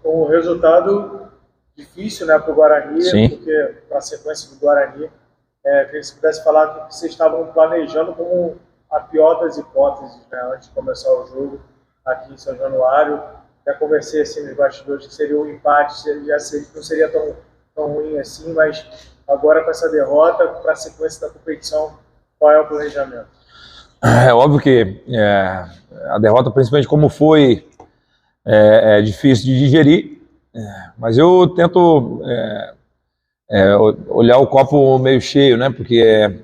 Um resultado difícil, né, para o Guarani, Sim. porque a sequência do Guarani, queria que você pudesse falar o que vocês estavam planejando como a pior das hipóteses, né, antes de começar o jogo aqui em São Januário. Já conversei assim nos bastidores que seria um empate, não seria tão ruim assim, mas agora com essa derrota, para a sequência da competição, qual é o planejamento? É óbvio que a derrota, principalmente como foi, é difícil de digerir, mas eu tento olhar o copo meio cheio, né? Porque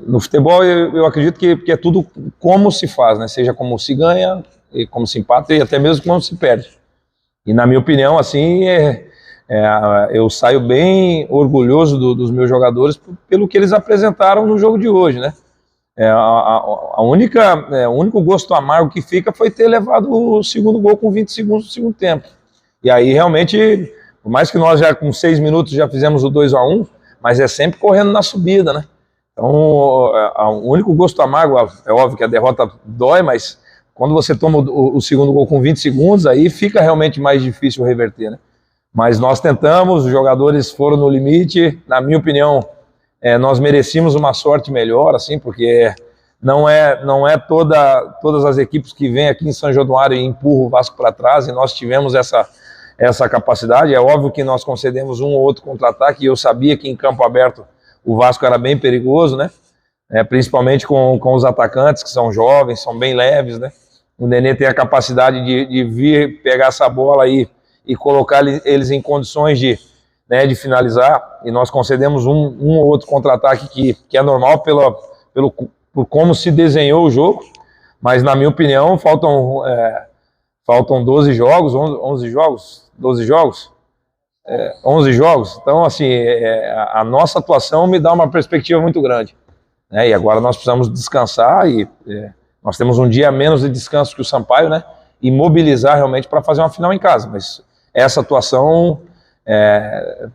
no futebol eu acredito que é tudo como se faz, né? Seja como se ganha, e como se empata e até mesmo como se perde. E na minha opinião, assim, eu saio bem orgulhoso dos meus jogadores pelo que eles apresentaram no jogo de hoje, né? O único gosto amargo que fica foi ter levado o segundo gol com 20 segundos do segundo tempo. E aí realmente, por mais que nós já com 6 minutos já fizemos o 2-1, mas é sempre correndo na subida, né? Então, o único gosto amargo, é óbvio que a derrota dói, mas quando você toma o segundo gol com 20 segundos, aí fica realmente mais difícil reverter, né? Mas nós tentamos, os jogadores foram no limite, na minha opinião, nós merecíamos uma sorte melhor, assim, porque não é todas as equipes que vêm aqui em São Januário e empurram o Vasco para trás, e nós tivemos essa capacidade. É óbvio que nós concedemos um ou outro contra-ataque, e eu sabia que em campo aberto o Vasco era bem perigoso, né? Principalmente com os atacantes, que são jovens, são bem leves, né? O Nenê tem a capacidade de vir, pegar essa bola aí e colocar eles em condições de finalizar, e nós concedemos um ou outro contra-ataque que é normal por como se desenhou o jogo, mas na minha opinião faltam 12 jogos, 11 jogos, 12 jogos, 11 jogos, então assim, a nossa atuação me dá uma perspectiva muito grande, né? E agora nós precisamos descansar, e nós temos um dia a menos de descanso que o Sampaio, né? E mobilizar realmente para fazer uma final em casa, mas essa atuação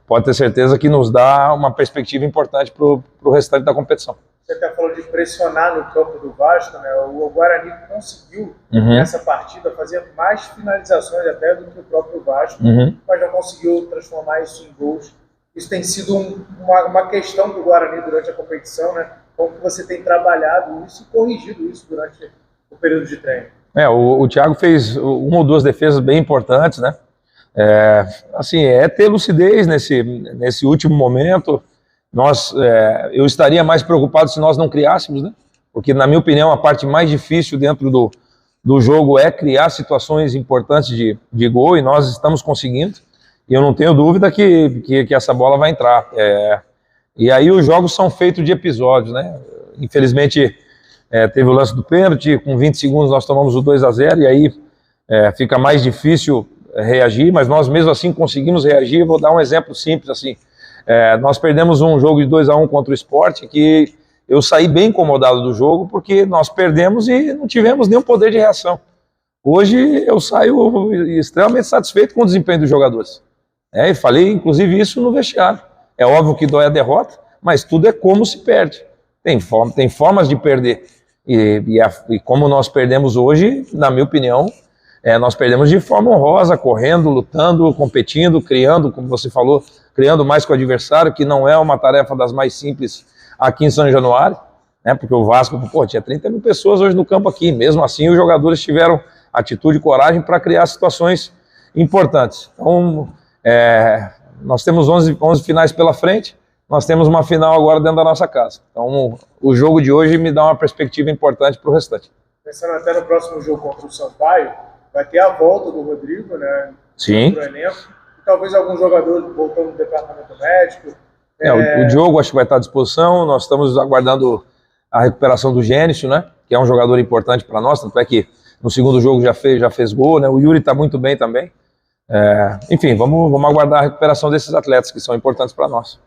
pode ter certeza que nos dá uma perspectiva importante para o restante da competição. Você até falou de pressionar no campo do Vasco, né? O Guarani conseguiu, nessa partida, fazer mais finalizações até do que o próprio Vasco, mas já conseguiu transformar isso em gols. Isso tem sido uma questão do Guarani durante a competição, né? Como que você tem trabalhado isso e corrigido isso durante o período de treino? O Thiago fez uma ou duas defesas bem importantes, né? Assim, ter lucidez nesse último momento. Eu estaria mais preocupado se nós não criássemos, né? Porque, na minha opinião, a parte mais difícil dentro do jogo é criar situações importantes de gol, e nós estamos conseguindo, e eu não tenho dúvida que essa bola vai entrar. E aí os jogos são feitos de episódios, né? Infelizmente, teve o lance do pênalti, com 20 segundos nós tomamos o 2-0, e aí fica mais difícil reagir, mas nós mesmo assim conseguimos reagir. Vou dar um exemplo simples assim. Nós perdemos um jogo de 2-1 contra o Sport, que eu saí bem incomodado do jogo, porque nós perdemos e não tivemos nenhum poder de reação. Hoje eu saio extremamente satisfeito com o desempenho dos jogadores. E falei inclusive isso no vestiário. É óbvio que dói a derrota, mas tudo é como se perde. Tem formas de perder. E como nós perdemos hoje, na minha opinião, nós perdemos de forma honrosa, correndo, lutando, competindo, criando, como você falou, criando mais com o adversário, que não é uma tarefa das mais simples aqui em São Januário, né? Porque o Vasco, tinha 30 mil pessoas hoje no campo aqui. Mesmo assim, os jogadores tiveram atitude e coragem para criar situações importantes. Então, nós temos 11 finais pela frente, nós temos uma final agora dentro da nossa casa. Então, o jogo de hoje me dá uma perspectiva importante para o restante. Pensando até no próximo jogo contra o Sampaio, vai ter a volta do Rodrigo, né? Sim. Pro elenco, e talvez algum jogador voltando do departamento médico. O Diogo acho que vai estar à disposição. Nós estamos aguardando a recuperação do Gênesis, né? Que é um jogador importante para nós, tanto é que no segundo jogo já fez gol, né? O Yuri está muito bem também. Enfim, vamos aguardar a recuperação desses atletas que são importantes para nós.